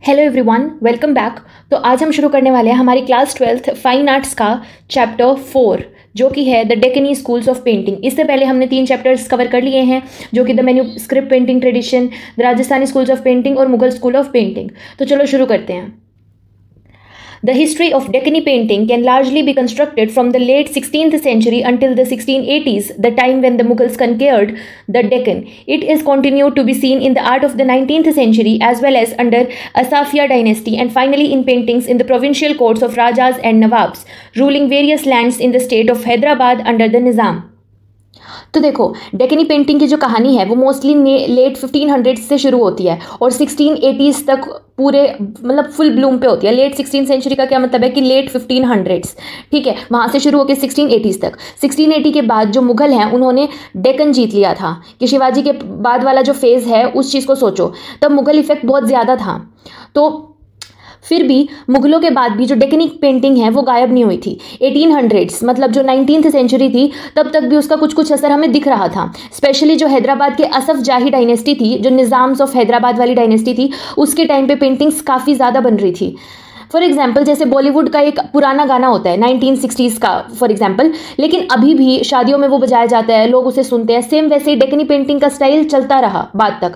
Hello everyone, welcome back. तो आज हम शुरू करने वाले हैं हमारी क्लास 12th फाइन आर्ट्स का चैप्टर 4 जो कि है the Deccani schools of painting. इससे पहले हमने 3 चैप्टर्स कवर कर लिए हैं जो कि the manuscript painting tradition, the Rajasthani schools of painting और मुगल स्कूल ऑफ पेंटिंग। तो चलो शुरू करते हैं। The history of Deccani painting can largely be constructed from the late 16th century until the 1680s, the time when the Mughals conquered the Deccan. It is continued to be seen in the art of the 19th century as well as under Asafiya dynasty and finally in paintings in the provincial courts of Rajas and Nawabs, ruling various lands in the state of Hyderabad under the Nizam. तो देखो, Deccani painting की जो कहानी है वो mostly late 1500 से शुरू होती है और 1680s तक पूरे मतलब फुल ब्लूम पे होती है। लेट 16th सेंचुरी का क्या मतलब है कि लेट 1500s, ठीक है, वहाँ से शुरू होकर 1680s तक। 1680 के बाद जो मुगल हैं उन्होंने डेक्कन जीत लिया था कि शिवाजी के बाद वाला जो फेज़ है उस चीज़ को सोचो, तब मुगल इफेक्ट बहुत ज़्यादा था। तो फिर भी मुगलों के बाद भी जो डेक्कनी पेंटिंग है वो गायब नहीं हुई थी। 1800s मतलब जो 19th सेंचुरी थी तब तक भी उसका कुछ कुछ असर हमें दिख रहा था। स्पेशली जो हैदराबाद के असफ जाही डायनेस्टी थी, जो निज़ाम्स ऑफ हैदराबाद वाली डायनेस्टी थी, उसके टाइम पे पेंटिंग्स काफ़ी ज़्यादा बन रही थी। फॉर एग्जाम्पल जैसे बॉलीवुड का एक पुराना गाना होता है 1960s का फॉर एग्जाम्पल, लेकिन अभी भी शादियों में वो बजाया जाता है, लोग उसे सुनते हैं। सेम वैसे ही डेक्कनी पेंटिंग का स्टाइल चलता रहा बाद तक।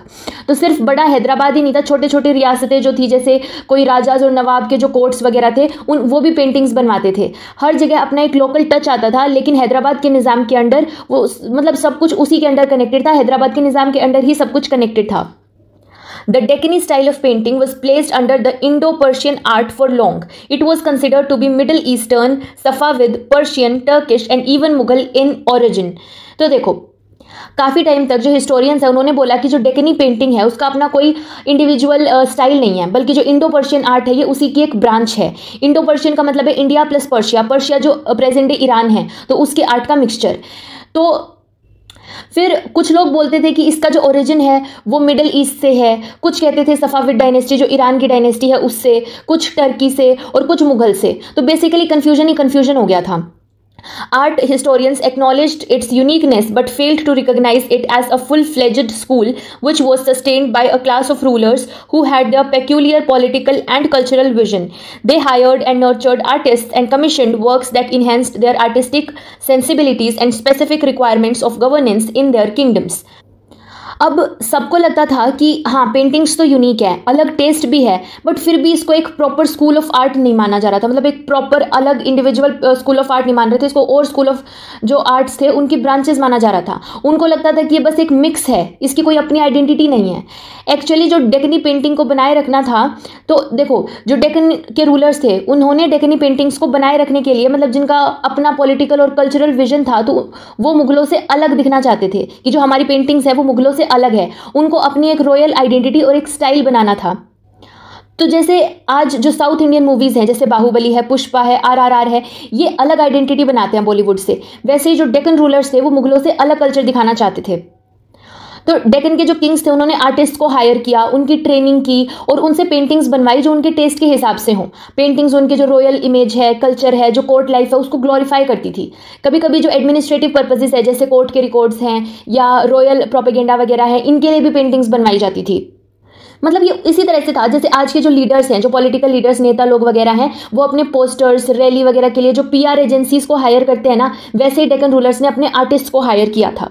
तो सिर्फ बड़ा हैदराबाद ही नहीं था, छोटे छोटे रियासतें जो थी, जैसे कोई राजाज और नवाब के जो कोर्ट्स वगैरह थे वो भी पेंटिंग्स बनवाते थे। हर जगह अपना एक लोकल टच आता था, लेकिन हैदराबाद के निज़ाम के अंडर वो मतलब सब कुछ उसी के अंडर कनेक्टेड था। हैदराबाद के निज़ाम के अंडर ही सब कुछ कनेक्टेड था। The Deccani style of painting was placed under the Indo-Persian art for long. It was considered to be Middle Eastern, Safavid, Persian, Turkish and even Mughal in origin. तो देखो, काफ़ी time तक जो historians है उन्होंने बोला कि जो डेक्कनी पेंटिंग है उसका अपना कोई इंडिविजुअल स्टाइल नहीं है, बल्कि जो इंडो पर्शियन आर्ट है ये उसी की एक ब्रांच है। इंडो पर्शियन का मतलब है इंडिया प्लस पर्शिया, पर्शिया जो प्रेजेंट डे ईरान है, तो उसके आर्ट का मिक्सचर। तो फिर कुछ लोग बोलते थे कि इसका जो ओरिजिन है वो मिडिल ईस्ट से है, कुछ कहते थे सफाविद डायनेस्टी जो ईरान की डायनेस्टी है उससे, कुछ टर्की से और कुछ मुगल से। तो बेसिकली कन्फ्यूजन ही कन्फ्यूजन हो गया था। Art historians acknowledged its uniqueness but failed to recognize it as a full-fledged school which was sustained by a class of rulers who had their peculiar political and cultural vision. They hired and nurtured artists and commissioned works that enhanced their artistic sensibilities and specific requirements of governance in their kingdoms. अब सबको लगता था कि हाँ paintings तो unique है, अलग test भी है, बट फिर भी इसको एक प्रॉपर स्कूल ऑफ आर्ट नहीं माना जा रहा था। मतलब एक प्रॉपर अलग इंडिविजुअल स्कूल ऑफ आर्ट नहीं मान रहे थे इसको, और स्कूल ऑफ जो आर्ट्स थे उनकी ब्रांचेस माना जा रहा था। उनको लगता था कि ये बस एक मिक्स है, इसकी कोई अपनी आइडेंटिटी नहीं है। एक्चुअली जो डेक्कनी पेंटिंग को बनाए रखना था, तो देखो जो डेक्कन के रूलर्स थे उन्होंने डेक्कनी पेंटिंग्स को बनाए रखने के लिए, मतलब जिनका अपना पॉलिटिकल और कल्चरल विजन था, तो वो मुगलों से अलग दिखना चाहते थे कि जो हमारी पेंटिंग्स है वो मुगलों से अलग है। उनको अपनी एक रॉयल आइडेंटिटी और एक स्टाइल बनाना था। तो जैसे आज जो साउथ इंडियन मूवीज हैं, जैसे बाहुबली है, पुष्पा है, RRR है, ये अलग आइडेंटिटी बनाते हैं बॉलीवुड से, वैसे ही जो डेक्कन रूलर्स थे वो मुगलों से अलग कल्चर दिखाना चाहते थे। तो डेक्कन के जो किंग्स थे उन्होंने आर्टिस्ट को हायर किया, उनकी ट्रेनिंग की और उनसे पेंटिंग्स बनवाई जो उनके टेस्ट के हिसाब से हों। पेंटिंग्स उनके जो रॉयल इमेज है, कल्चर है, जो कोर्ट लाइफ है, उसको ग्लोरीफाई करती थी। कभी कभी जो एडमिनिस्ट्रेटिव पर्पसेस है, जैसे कोर्ट के रिकॉर्ड्स हैं या रॉयल प्रोपेगेंडा वगैरह है, इनके लिए भी पेंटिंग्स बनवाई जाती थी। मतलब ये इसी तरह से था जैसे आज के जो लीडर्स हैं, जो पॉलिटिकल लीडर्स, नेता लोग वगैरह हैं, वो अपने पोस्टर्स, रैली वगैरह के लिए जो PR एजेंसीज को हायर करते हैं ना, वैसे ही डेक्कन रूलर्स ने अपने आर्टिस्ट को हायर किया था।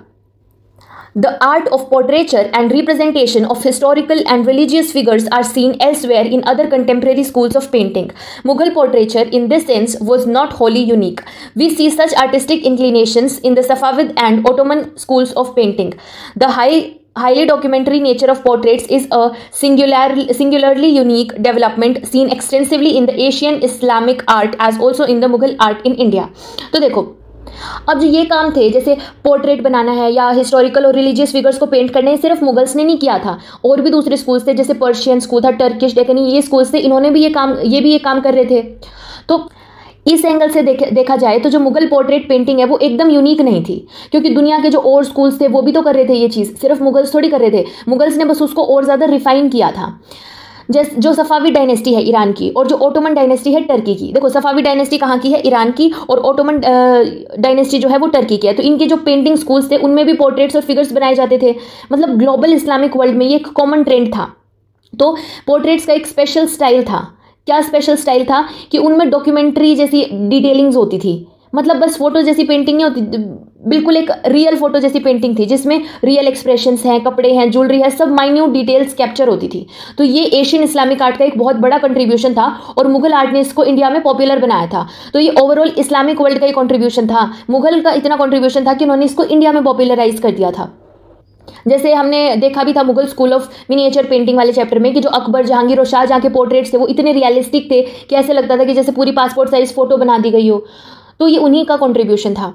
The art of portraiture and representation of historical and religious figures are seen elsewhere in other contemporary schools of painting. Mughal portraiture in this sense was not wholly unique. We see such artistic inclinations in the Safavid and Ottoman schools of painting. The highly documentary nature of portraits is a singularly unique development seen extensively in the Asian Islamic art as also in the Mughal art in India. तो देखो, अब जो ये काम थे जैसे portrait बनाना है या हिस्टोरिकल और रिलीजियस फिगर्स को पेंट करना है, सिर्फ मुगल्स ने नहीं किया था, और भी दूसरे स्कूल्स थे, जैसे पर्शियन स्कूल था, टर्किश, डेक्कनी, ये स्कूल्स थे, इन्होंने भी ये काम कर रहे थे। तो इस एंगल से देखा जाए तो जो मुगल पोर्ट्रेट पेंटिंग है वो एकदम यूनिक नहीं थी, क्योंकि दुनिया के जो और स्कूल्स थे वो भी तो कर रहे थे ये चीज़, सिर्फ मुगल्स थोड़ी कर रहे थे। मुगल्स ने बस उसको और ज़्यादा रिफाइन किया था। जो सफावी डायनेस्टी है ईरान की और जो ओटोमन डायनेस्टी है टर्की की। देखो सफावी डायनेस्टी कहाँ की है? ईरान की, और ओटोमन डायनेस्टी जो है वो टर्की की है। तो इनके जो पेंटिंग स्कूल्स थे उनमें भी पोर्ट्रेट्स और फिगर्स बनाए जाते थे। मतलब ग्लोबल इस्लामिक वर्ल्ड में ये एक कॉमन ट्रेंड था। तो पोर्ट्रेट्स का एक स्पेशल स्टाइल था। क्या स्पेशल स्टाइल था कि उनमें डॉक्यूमेंट्री जैसी डिटेलिंग्स होती थी, मतलब बस फोटो जैसी पेंटिंग नहीं होती, बिल्कुल एक रियल फोटो जैसी पेंटिंग थी जिसमें रियल एक्सप्रेशंस हैं, कपड़े हैं, ज्वेलरी है, सब माइन्यूट डिटेल्स कैप्चर होती थी। तो ये एशियन इस्लामिक आर्ट का एक बहुत बड़ा कंट्रीब्यूशन था और मुगल आर्ट ने इसको इंडिया में पॉपुलर बनाया था। तो ये ओवरऑल इस्लामिक वर्ल्ड का एक कंट्रीब्यूशन था, मुगल का इतना कंट्रीब्यूशन था कि उन्होंने इसको इंडिया में पॉपुलराइज कर दिया था। जैसे हमने देखा भी था Mughal school of miniature painting वाले चैप्टर में कि जो अकबर, जहांगीर और शाहजहां के पोर्ट्रेट्स थे वो इतने रियलिस्टिक थे कि ऐसे लगता था कि जैसे पूरी पासपोर्ट साइज फोटो बना दी गई हो। तो ये उन्हीं का कंट्रीब्यूशन था।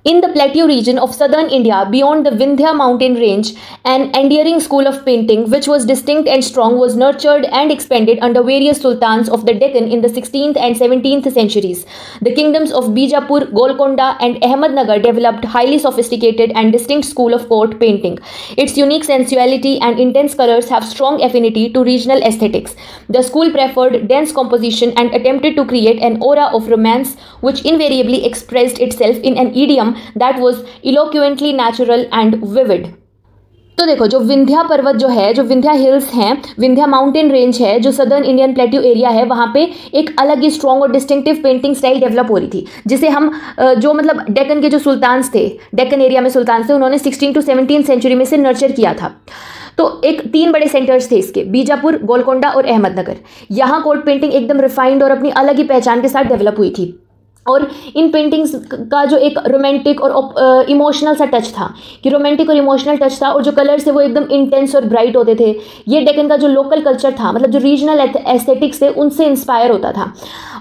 In the plateau region of southern India, beyond the Vindhya mountain range, an enduring school of painting, which was distinct and strong, was nurtured and expanded under various sultans of the Deccan in the 16th and 17th centuries. The kingdoms of Bijapur, Golconda, and Ahmednagar developed highly sophisticated and distinct school of court painting. Its unique sensuality and intense colors have strong affinity to regional aesthetics. The school preferred dense composition and attempted to create an aura of romance, which invariably expressed itself in an idiom that was eloquently natural and vivid. तो देखो, जो विंध्या पर्वत जो है, जो Vindhya hills हैं, Vindhya mountain range है, जो सदर्न इंडियन प्लेट्यू एरिया है, वहाँ पे एक अलग ही स्ट्रॉन्ग और डिस्टिंक्टिव पेंटिंग स्टाइल डेवलप हो रही थी, जिसे हम जो मतलब डेक्कन के जो सुल्तान्स थे, डेक्कन एरिया में सुल्तान थे, उन्होंने 16 to 17 सेंचुरी में से नर्चर किया था। तो एक 3 बड़े सेंटर्स थे इसके, बीजापुर, गोलकोंडा और अहमदनगर। यहाँ कोर्ट पेंटिंग एकदम रिफाइंड और अपनी अलग ही पहचान के साथ डेवलप हुई थी। और इन पेंटिंग्स का जो एक रोमांटिक और इमोशनल सा टच था, कि रोमांटिक और इमोशनल टच था, और जो कलर्स थे वो एकदम इंटेंस और ब्राइट होते थे। ये डेक्कन का जो लोकल कल्चर था, मतलब जो रीजनल एस्थेटिक्स थे, उनसे इंस्पायर होता था।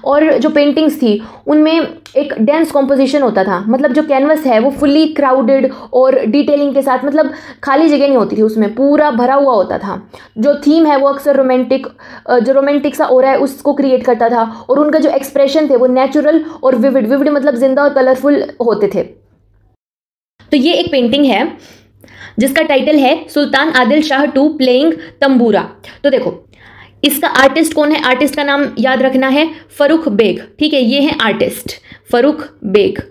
और जो पेंटिंग्स थी उनमें एक डेंस कॉम्पोजिशन होता था, मतलब जो कैनवस है वो फुल्ली क्राउडेड और डिटेलिंग के साथ, मतलब खाली जगह नहीं होती थी, उसमें पूरा भरा हुआ होता था। जो थीम है वो अक्सर रोमांटिक, जो रोमांटिक सा ओरा है उसको क्रिएट करता था, और उनका जो एक्सप्रेशन थे वो नेचुरल और विविड, विविड मतलब जिंदा और कलरफुल होते थे। तो ये एक पेंटिंग है जिसका टाइटल है सुल्तान आदिल शाह टू प्लेइंग तंबूरा। तो देखो, इसका आर्टिस्ट कौन है? आर्टिस्ट का नाम याद रखना है फरुख बेग, ठीक है, ये है आर्टिस्ट फरुख बेग।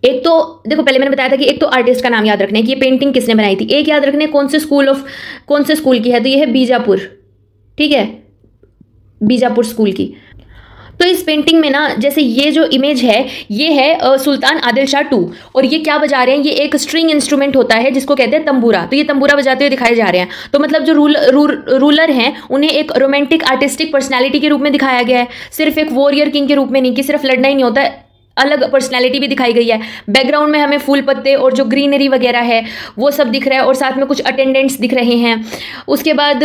एक तो देखो, पहले मैंने बताया था कि एक तो आर्टिस्ट का नाम याद रखना है कि ये पेंटिंग किसने बनाई थी, एक याद रखना है कौन से स्कूल की है, तो ये है बीजापुर, ठीक है, बीजापुर स्कूल की। तो इस पेंटिंग में ना, जैसे ये जो इमेज है ये है सुल्तान आदिल शाह टू, और ये क्या बजा रहे हैं? ये एक स्ट्रिंग इंस्ट्रूमेंट होता है जिसको कहते हैं तंबूरा। तो ये तंबूरा बजाते हुए दिखाए जा रहे हैं। तो मतलब जो रूलर हैं उन्हें एक रोमांटिक आर्टिस्टिक पर्सनैलिटी के रूप में दिखाया गया है, सिर्फ एक वॉरियर किंग के रूप में नहीं, कि सिर्फ लड़ना ही नहीं होता, अलग पर्सनैलिटी भी दिखाई गई है। बैकग्राउंड में हमें फूल पत्ते और जो ग्रीनरी वगैरह है वो सब दिख रहा है, और साथ में कुछ अटेंडेंट्स दिख रहे हैं। उसके बाद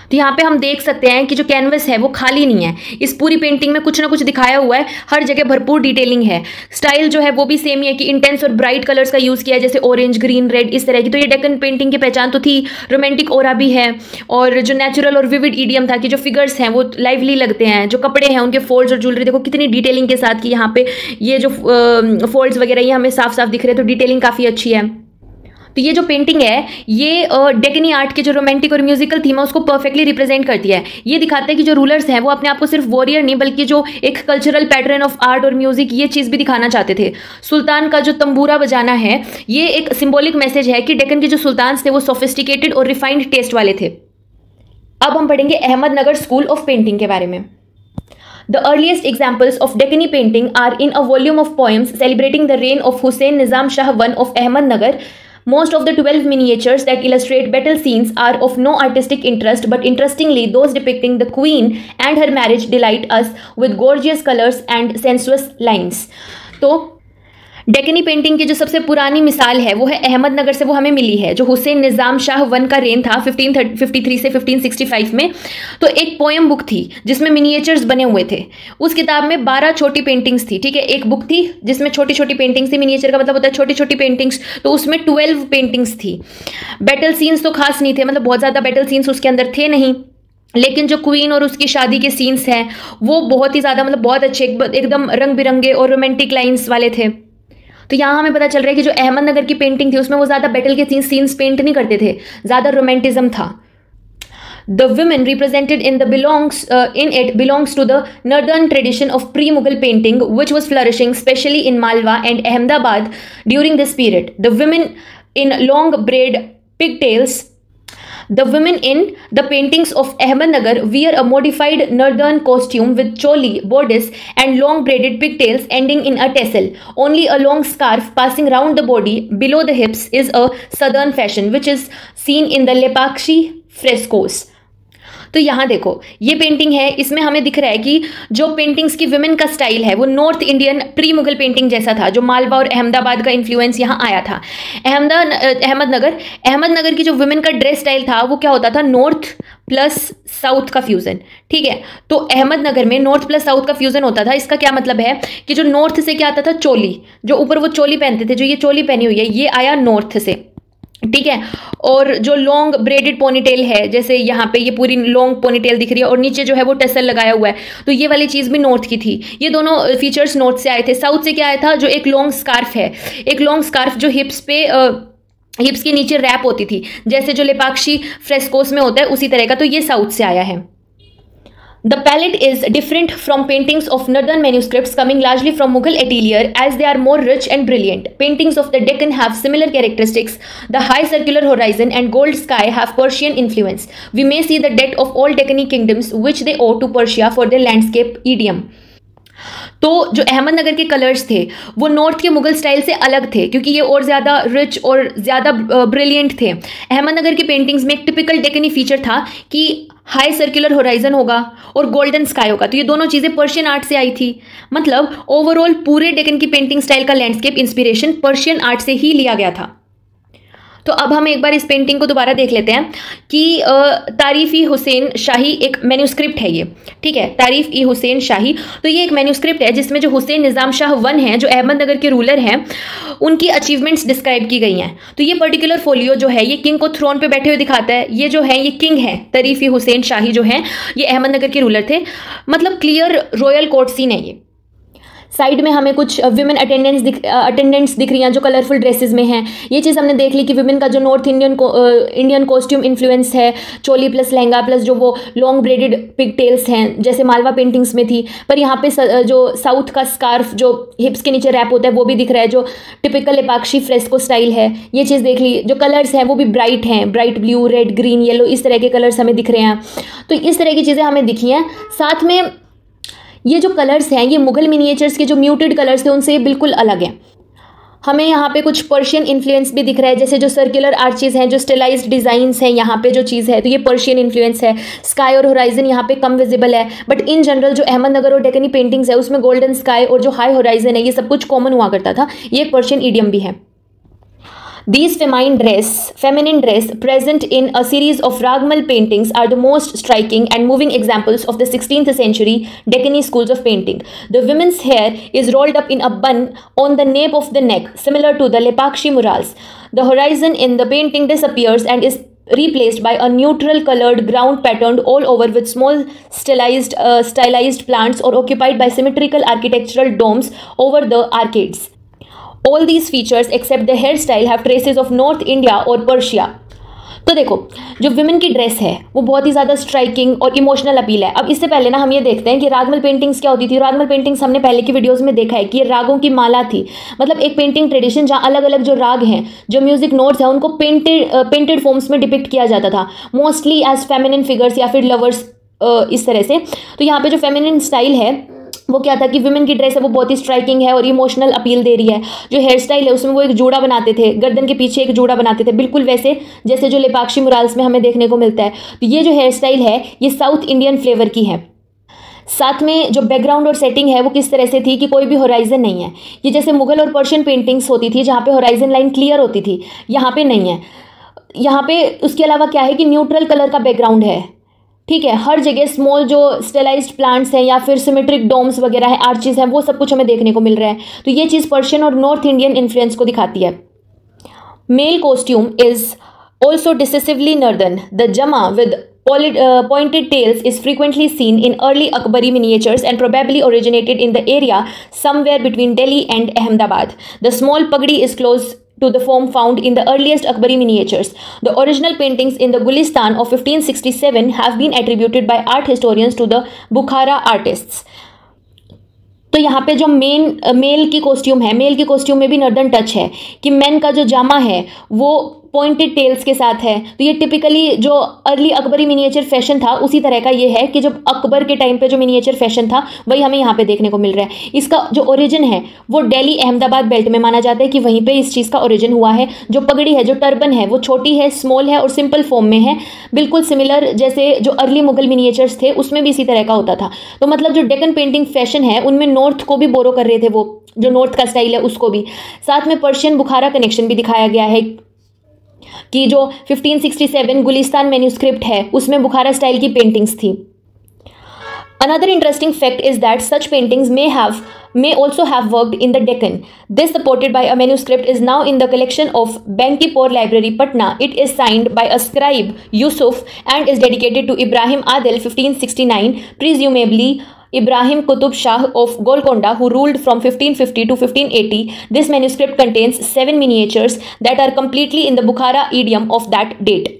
तो यहाँ पे हम देख सकते हैं कि जो कैनवस है वो खाली नहीं है, इस पूरी पेंटिंग में कुछ ना कुछ दिखाया हुआ है, हर जगह भरपूर डिटेलिंग है। स्टाइल जो है वो भी सेम ही है कि इंटेंस और ब्राइट कलर्स का यूज़ किया है, जैसे ऑरेंज, ग्रीन, रेड, इस तरह की। तो ये डेक्कन पेंटिंग की पहचान तो थी, रोमांटिक ओरा भी है, और जो नेचुरल और विविड ईडियम था कि जो फिगर्स हैं वो लाइवली लगते हैं, जो कपड़े हैं उनके फोल्ड्स और ज्वेलरी देखो कितनी डिटेलिंग के साथ, कि यहाँ पे ये जो फोल्ड्स वगैरह ये हमें साफ साफ दिख रहे हैं, तो डिटेलिंग काफ़ी अच्छी है। तो ये जो पेंटिंग है ये डेक्कनी आर्ट के जो रोमांटिक और म्यूजिकल थीम है उसको परफेक्टली रिप्रेजेंट करती है। ये दिखाता है कि जो रूलर्स हैं वो अपने आप को सिर्फ वॉरियर नहीं, बल्कि जो एक कल्चरल पैटर्न ऑफ आर्ट और म्यूजिक, ये चीज़ भी दिखाना चाहते थे। सुल्तान का जो तंबूरा बजाना है ये एक सिंबॉलिक मैसेज है कि डेक्कन के जो सुल्तान थे वो सोफिस्टिकेटेड और रिफाइंड टेस्ट वाले थे। अब हम पढ़ेंगे अहमदनगर स्कूल ऑफ पेंटिंग के बारे में। The earliest examples of Deccani painting are in a volume of poems celebrating the reign of Hussain Nizam Shah I of Ahmednagar. Most of the 12 miniatures that illustrate battle scenes are of no artistic interest, but interestingly, those depicting the queen and her marriage delight us with gorgeous colors and sensuous lines. तो Deccani painting की जो सबसे पुरानी मिसाल है वो है अहमदनगर से, वो हमें मिली है, जो हुसैन निज़ाम शाह I का रेन था 1553 से 1565 में। तो एक पोएम बुक थी जिसमें मिनिएचर्स बने हुए थे। उस किताब में 12 छोटी पेंटिंग्स थी, ठीक है, एक बुक थी जिसमें छोटी छोटी पेंटिंग्स थी, मिनिएचर का मतलब होता है छोटी छोटी पेंटिंग्स, तो उसमें 12 पेंटिंग्स थी। बैटल सीन्स तो खास नहीं थे, मतलब बहुत ज़्यादा बैटल सीन्स उसके अंदर थे नहीं, लेकिन जो क्वीन और उसकी शादी के सीन्स हैं वो बहुत ही ज़्यादा, मतलब बहुत अच्छे, एकदम रंग बिरंगे और रोमांटिक लाइन्स वाले थे। तो यहाँ हमें पता चल रहा है कि जो अहमदनगर की पेंटिंग थी उसमें वो ज़्यादा बैटल के सीन्स पेंट नहीं करते थे, ज़्यादा रोमांटिज्म था। The women represented in it belongs to the northern tradition of pre-Mughal painting, which was flourishing, especially in Malwa and Ahmedabad during this period. The women in long braid pigtails. The women in the paintings of Ahmednagar wear a modified northern costume with choli, bodice, and long braided pigtails ending in a tassel. Only a long scarf passing round the body below the hips is a southern fashion, which is seen in the Lepakshi frescoes. तो यहाँ देखो ये painting है, इसमें हमें दिख रहा है कि जो पेंटिंग्स की विमेन का स्टाइल है वो north Indian pre Mughal painting जैसा था, जो मालवा और अहमदाबाद का इन्फ्लुएंस यहाँ आया था। अहमदनगर की जो विमेन का ड्रेस स्टाइल था वो क्या होता था, नॉर्थ प्लस साउथ का फ्यूजन। ठीक है, तो अहमदनगर में नॉर्थ प्लस साउथ का फ्यूजन होता था। इसका क्या मतलब है कि जो नॉर्थ से क्या आता था, चोली, जो ऊपर वो चोली पहनते थे, जो ये चोली पहनी हुई है ये आया नॉर्थ से। ठीक है, और जो लॉन्ग ब्रेडेड पोनीटेल है, जैसे यहाँ पे ये पूरी लॉन्ग पोनीटेल दिख रही है और नीचे जो है वो टसल लगाया हुआ है, तो ये वाली चीज़ भी नॉर्थ की थी। ये दोनों फीचर्स नॉर्थ से आए थे। साउथ से क्या आया था, जो एक लॉन्ग स्कार्फ है, एक लॉन्ग स्कार्फ जो हिप्स के नीचे रैप होती थी, जैसे जो लेपाक्षी फ्रेस्कोस में होता है उसी तरह का, तो ये साउथ से आया है। The palette is different from paintings of northern manuscripts coming largely from Mughal atelier as they are more rich and brilliant. Paintings of the Deccan have similar characteristics. The high circular horizon and gold sky have Persian influence. We may see the debt of all Deccani kingdoms which they owe to Persia for their landscape idiom. तो जो अहमदनगर के colours थे वो north के Mughal style से अलग थे, क्योंकि ये और ज़्यादा रिच और ज़्यादा ब्रिलियंट थे। अहमदनगर की पेंटिंग्स में एक टिपिकल डेकनी फीचर था कि हाई सर्कुलर होराइजन होगा और गोल्डन स्काई होगा, तो ये दोनों चीज़ें पर्शियन आर्ट से आई थी। मतलब ओवरऑल पूरे डेकन की पेंटिंग स्टाइल का लैंडस्केप इंस्पिरेशन पर्शियन आर्ट से ही लिया गया था। तो अब हम एक बार इस पेंटिंग को दोबारा देख लेते हैं कि तारीफ-ई हुसैन शाही एक मैन्यूस्क्रिप्ट है ये। ठीक है, तारीफ-ई हुसैन शाही, तो ये एक मैन्यूस्क्रिप्ट है जिसमें जो हुसैन निज़ाम शाह वन हैं, जो अहमदनगर के रूलर हैं, उनकी अचीवमेंट्स डिस्क्राइब की गई हैं। तो ये पर्टिकुलर फोलियो जो है ये किंग को थ्रोन पे बैठे हुए दिखाता है। ये जो है ये किंग है, तारीफ-ई हुसैन शाही जो हैं ये अहमदनगर के रूलर थे। मतलब क्लियर रॉयल कोर्ट सीन है ये। साइड में हमें कुछ विमेन अटेंडेंट्स दिख रही हैं जो कलरफुल ड्रेसेस में हैं। ये चीज़ हमने देख ली कि विमेन का जो नॉर्थ इंडियन कॉस्ट्यूम इन्फ्लुएंस है, चोली प्लस लहंगा प्लस जो वो लॉन्ग ब्रेडेड पिग टेल्स हैं जैसे मालवा पेंटिंग्स में थी। पर यहाँ पे जो साउथ का स्कार्फ जो हिप्स के नीचे रैप होता है वो भी दिख रहा है, जो टिपिकल लेपाक्षी फ्रेस्को स्टाइल है। ये चीज़ देख ली। जो कलर्स हैं वो भी ब्राइट हैं, bright blue, red, green, yellow, इस तरह के कलर्स हमें दिख रहे हैं। तो इस तरह की चीज़ें हमें दिखी हैं। साथ में ये जो कलर्स हैं ये मुगल मिनिएचर्स के जो म्यूटेड कलर्स थे उनसे बिल्कुल अलग हैं। हमें यहाँ पे कुछ पर्शियन इन्फ्लुएंस भी दिख रहा है, जैसे जो सर्कुलर आर्चेज हैं, जो स्टाइलाइज्ड डिज़ाइंस हैं, यहाँ पे जो चीज़ है तो ये पर्शियन इन्फ्लुएंस है। स्काई और होराइजन यहाँ पे कम विजिबल है, बट इन जनरल जो अहमदनगर और डेकनी पेंटिंग्स है उसमें गोल्डन स्काई और जो हाई होराइजन है ये सब कुछ कॉमन हुआ करता था। ये एक पर्शियन ईडियम भी है। These feminine dress present in a series of Ragmal paintings are the most striking and moving examples of the 16th century Deccani schools of painting. The women's hair is rolled up in a bun on the nape of the neck, similar to the Lepakshi murals. The horizon in the painting disappears and is replaced by a neutral colored ground patterned all over with small stylized plants or occupied by symmetrical architectural domes over the arcades. All these features except the hairstyle have traces of North India और Persia. तो देखो जो women की dress है वो बहुत ही ज़्यादा striking और इमोशनल अपील है। अब इससे पहले ना हम ये देखते हैं कि रागमल पेंटिंग्स क्या होती थी। रागमल पेंटिंग्स हमने पहले की वीडियोस में देखा है कि ये रागों की माला थी। मतलब एक पेंटिंग ट्रेडिशन जहाँ अलग अलग जो राग हैं, जो म्यूजिक नोट्स हैं, उनको पेंटेड फॉर्म्स में डिपिक्ट किया जाता था, मोस्टली एज फेमिनिन फिगर्स या फिर लवर्स, इस तरह से। तो यहाँ पे जो फेमिनिन स्टाइल है वो क्या था कि विमेन की ड्रेस है वो बहुत ही स्ट्राइकिंग है और इमोशनल अपील दे रही है। जो हेयर स्टाइल है उसमें वो एक जूड़ा बनाते थे, गर्दन के पीछे एक जूड़ा बनाते थे, बिल्कुल वैसे जैसे जो लेपाक्षी मुराल्स में हमें देखने को मिलता है। तो ये जो हेयर स्टाइल है ये साउथ इंडियन फ्लेवर की है। साथ में जो बैकग्राउंड और सेटिंग है वो किस तरह से थी कि कोई भी होराइजन नहीं है। ये जैसे मुगल और पर्शियन पेंटिंग्स होती थी जहाँ पे होराइजन लाइन क्लियर होती थी, यहाँ पे नहीं है। यहाँ पे उसके अलावा क्या है कि न्यूट्रल कलर का बैकग्राउंड है। ठीक है, हर जगह स्मॉल जो स्टाइलाइज्ड प्लांट्स हैं या फिर सिमेट्रिक डोम्स वगैरह हैं, आर्चेस हैं, वो सब कुछ हमें देखने को मिल रहा है। तो ये चीज़ पर्शियन और नॉर्थ इंडियन इन्फ्लुएंस को दिखाती है। Male costume is also decisively northern. The jama with pointed tails is frequently seen in early Akbari miniatures and probably originated in the area somewhere between Delhi and Ahmedabad. The small pagdi is close to the form found in the earliest Akbari miniatures. The original paintings in the Gulistan of 1567 have been attributed by art historians to the Bukhara artists. तो यहाँ पे जो mail की costume है, mail की costume में भी northern touch है कि मेन का जो जामा है वो पॉइंटेड टेल्स के साथ है। तो ये टिपिकली जो अर्ली अकबरी मिनिएचर फैशन था उसी तरह का ये है कि जब अकबर के टाइम पे जो मिनिएचर फैशन था वही हमें यहाँ पे देखने को मिल रहा है। इसका जो ओरिजिन है वो दिल्ली अहमदाबाद बेल्ट में माना जाता है कि वहीं पे इस चीज़ का ओरिजिन हुआ है। जो पगड़ी है, जो टर्बन है, वो छोटी है, स्मॉल है और सिंपल फॉर्म में है, बिल्कुल सिमिलर जैसे जो अर्ली मुगल मिनिएचर्स थे उसमें भी इसी तरह का होता था। तो मतलब जो डेक्कन पेंटिंग फैशन है उनमें नॉर्थ को भी बोरो कर रहे थे, वो जो नॉर्थ का स्टाइल है उसको भी। साथ में पर्शियन बुखारा कनेक्शन भी दिखाया गया है कि जो 1567 गुलिस्तान मैन्यूस्क्रिप्ट है उसमें बुखारा स्टाइल की पेंटिंग्स थी। Another interesting fact is that such paintings may also have worked in the Deccan. This, supported by a manuscript, is now in the collection of Bankipore Library, Patna. It is signed by a scribe, Yusuf, and is dedicated to Ibrahim Adil, 1569, presumably Ibrahim Qutub Shah of Golconda, who ruled from 1550 to 1580. This manuscript contains 7 miniatures that are completely in the Bukhara idiom of that date.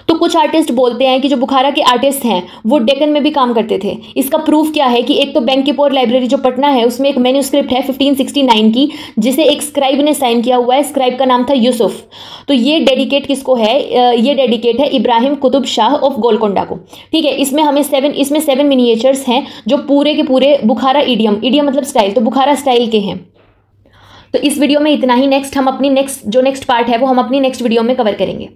तो कुछ artist बोलते हैं कि जो बुखारा के artist हैं वो डेक्कन में भी काम करते थे। इसका प्रूफ क्या है कि एक तो बैंकीपोर लाइब्रेरी जो पटना है उसमें एक मैन्यूस्क्रिप्ट है 1569 की जिसे एक स्क्राइब ने साइन किया हुआ है। स्क्राइब का नाम था यूसुफ। तो ये डेडिकेट किसको है? ये डेडिकेट है इब्राहिम कुतुब शाह ऑफ गोलकोंडा को। ठीक है, इसमें 7 मिनिएचर्स हैं जो पूरे के पूरे बुखारा इडियम मतलब स्टाइल, तो बुखारा स्टाइल के हैं। तो इस वीडियो में इतना ही। नेक्स्ट पार्ट है वो हम अपनी नेक्स्ट वीडियो में कवर करेंगे।